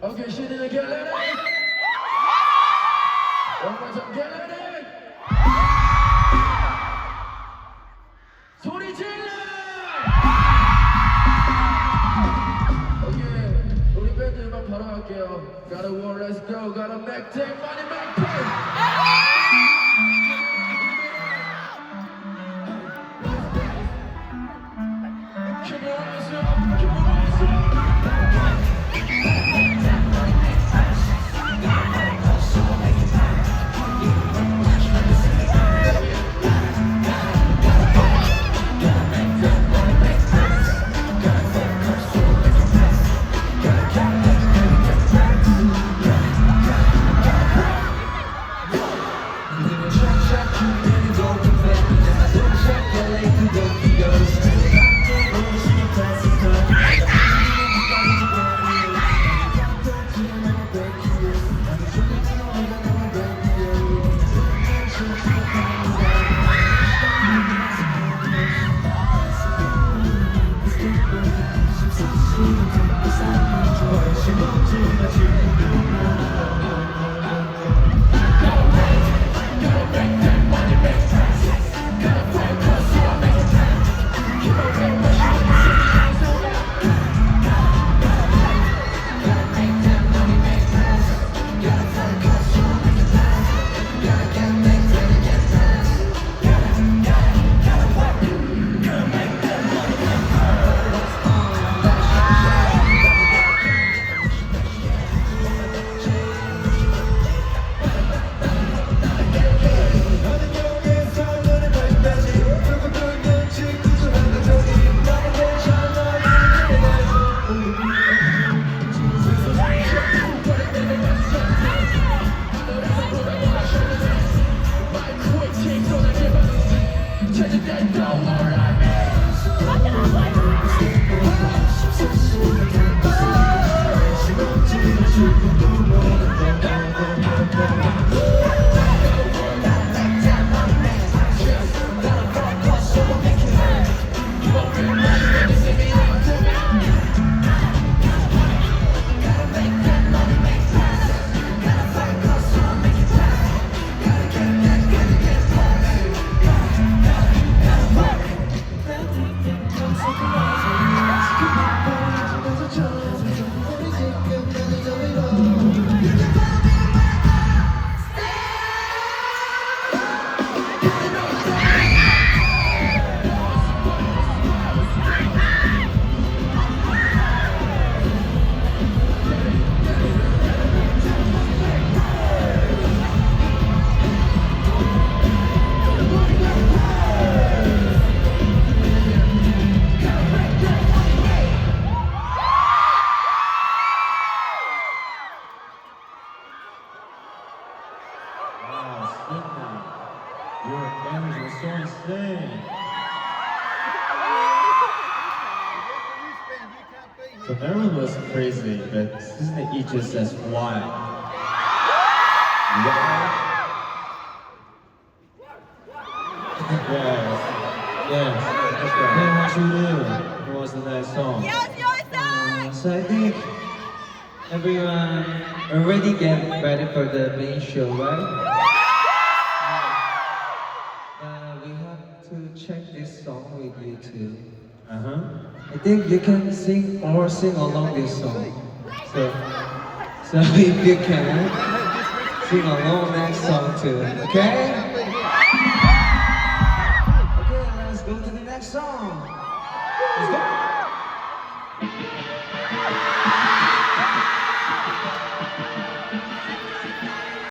Okay, 신이는 get ready. One more time, get ready. 소리 질러! Okay, 우리 밴드 음악 바로 할게요. Gotta war, let's go. Gotta make take money, make pay. Your energy was so insane. So everyone was crazy, but isn't it each just as wild? Yes. That's right. Then what you do? What was the next song? Yes, your song! So I think everyone already get ready for the main show, right? We have to check this song with you too. I think you can sing or sing along this song. So if you can, sing along next song too, okay? Okay, let's go to the next song. Let's go.